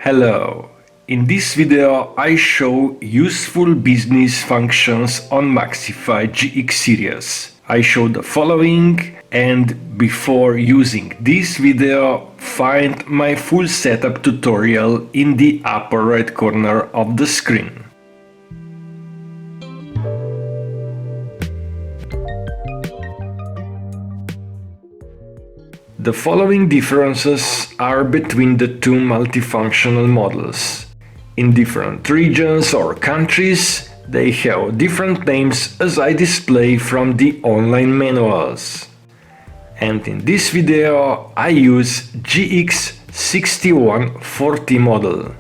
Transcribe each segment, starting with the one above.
Hello! In this video I show useful business functions on MAXIFY GX series. I show the following, and before using this video find my full setup tutorial in the upper right corner of the screen. The following differences are between the two multifunctional models. In different regions or countries, they have different names as I display from the online manuals. And in this video I use GX6140 model.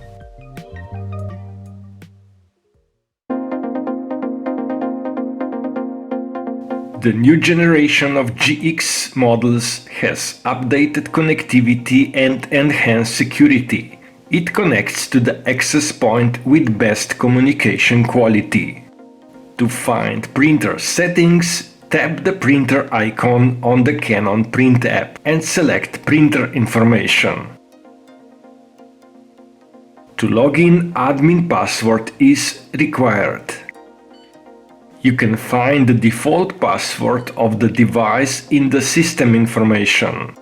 The new generation of GX models has updated connectivity and enhanced security. It connects to the access point with best communication quality. To find printer settings, tap the printer icon on the Canon PRINT App and select printer information. To log in, admin password is required. You can find the default password of the device in the system information.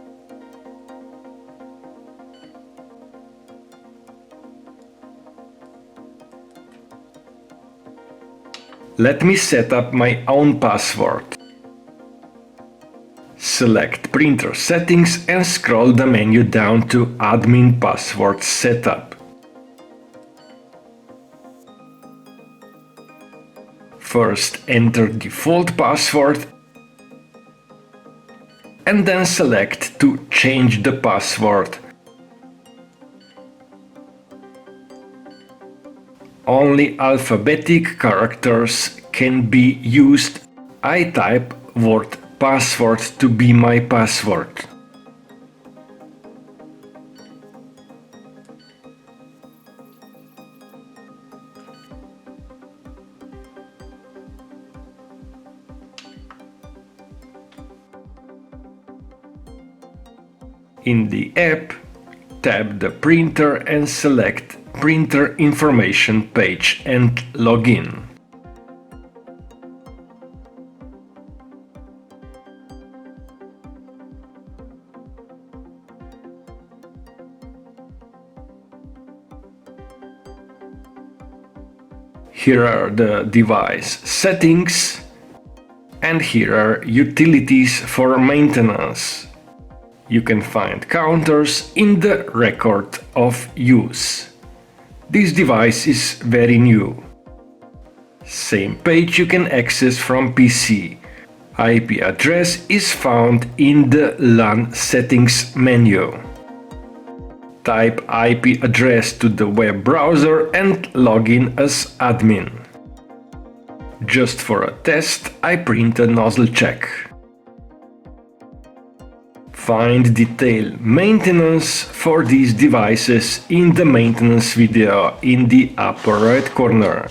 Let me set up my own password. Select Printer Settings and scroll the menu down to Admin Password Setup. First enter default password and then select to change the password. Only alphabetic characters can be used. I type word password to be my password. In the app, tap the printer and select Printer Information page and log in. Here are the device settings, and here are utilities for maintenance. You can find counters in the record of use. This device is very new. Same page you can access from PC. IP address is found in the LAN settings menu. Type IP address to the web browser and log in as admin. Just for a test, I print a nozzle check. Find detailed maintenance for these devices in the maintenance video in the upper right corner.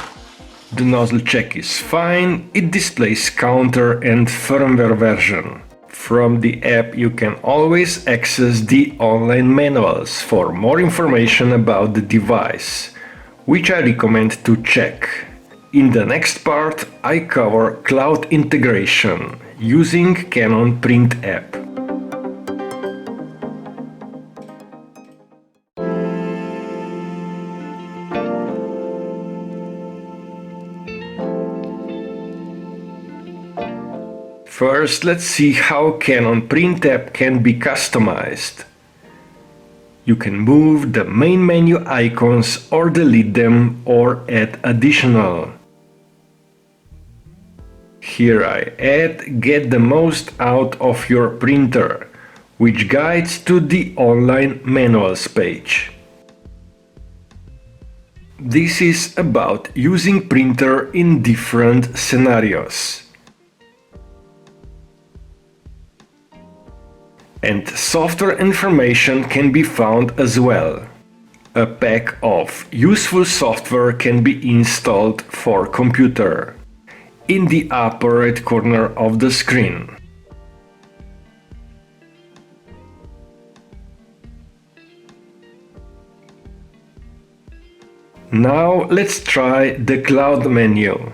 The nozzle check is fine, it displays counter and firmware version. From the app you can always access the online manuals for more information about the device, which I recommend to check. In the next part I cover cloud integration using Canon PRINT App. First, let's see how Canon PRINT App can be customized. You can move the main menu icons or delete them or add additional. Here I add Get the most out of your printer, which guides to the online manuals page. This is about using printer in different scenarios. And software information can be found as well. A pack of useful software can be installed for computer in the upper right corner of the screen. Now let's try the cloud menu.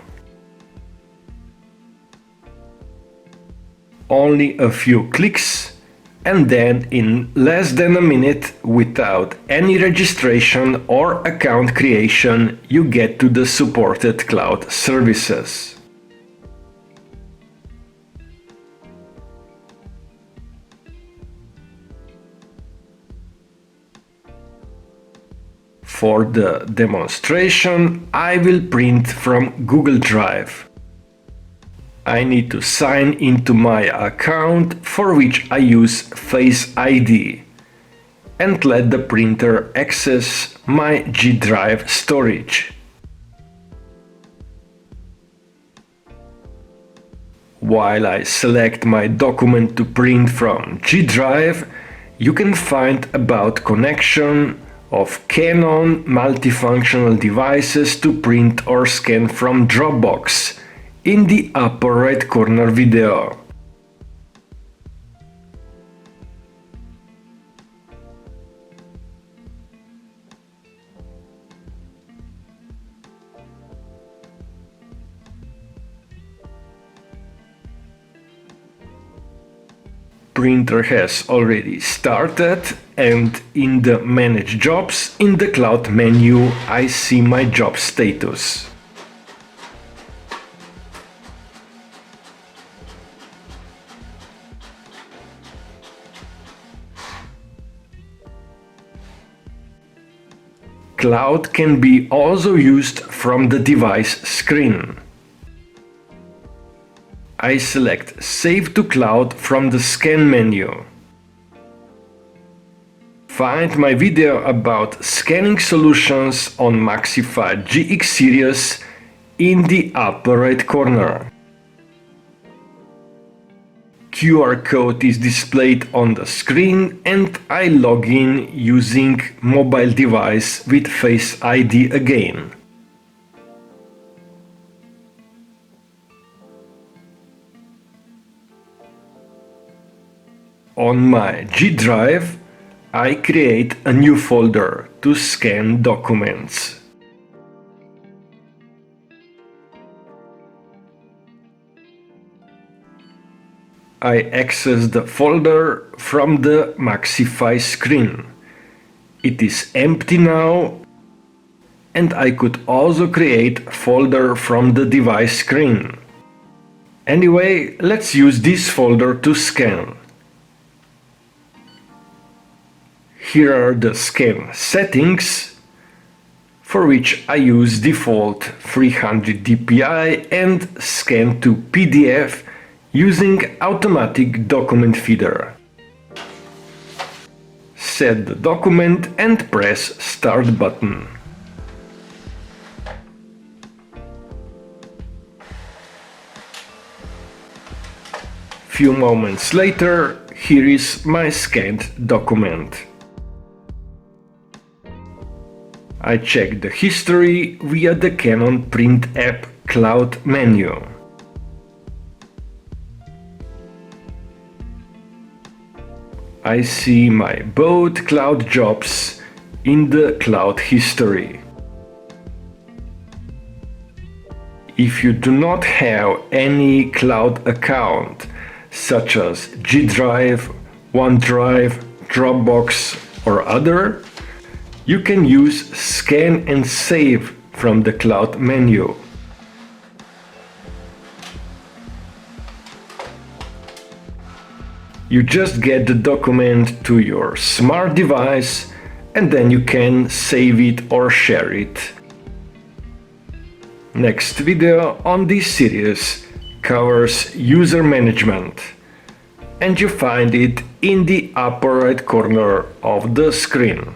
Only a few clicks, and then in less than a minute, without any registration or account creation, you get to the supported cloud services. For the demonstration, I will print from Google Drive. I need to sign into my account, for which I use Face ID, and let the printer access my G Drive storage. While I select my document to print from G Drive, you can find about connection of Canon multifunctional devices to print or scan from Dropbox in the upper right corner video. Printer has already started, and in the Manage Jobs in the Cloud menu I see my job status. Cloud can be also used from the device screen. I select Save to Cloud from the Scan menu. Find my video about scanning solutions on MAXIFY GX series in the upper right corner. QR code is displayed on the screen, and I log in using mobile device with Face ID again. On my G Drive, I create a new folder to scan documents. I access the folder from the MAXIFY screen. It is empty now, and I could also create a folder from the device screen. Anyway, let's use this folder to scan. Here are the scan settings, for which I use default 300 dpi and scan to PDF using automatic document feeder. Set the document and press Start button. Few moments later, here is my scanned document. I check the history via the Canon Print App Cloud menu. I see my both cloud jobs in the cloud history. If you do not have any cloud account, such as G Drive, OneDrive, Dropbox or other, you can use Scan and Save from the Cloud menu. You just get the document to your smart device, and then you can save it or share it. Next video on this series covers user management, and you find it in the upper right corner of the screen.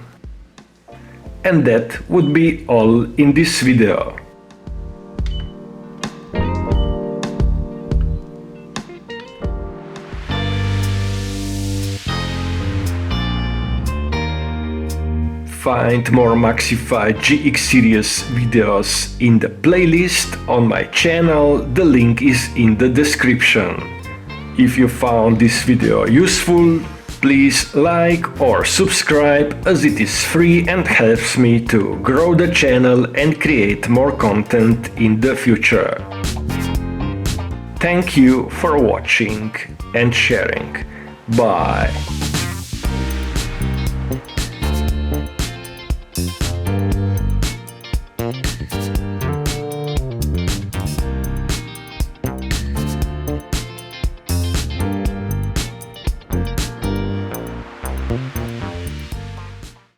And that would be all in this video. Find more MAXIFY GX series videos in the playlist on my channel, the link is in the description. If you found this video useful, please like or subscribe, as it is free and helps me to grow the channel and create more content in the future. Thank you for watching and sharing. Bye.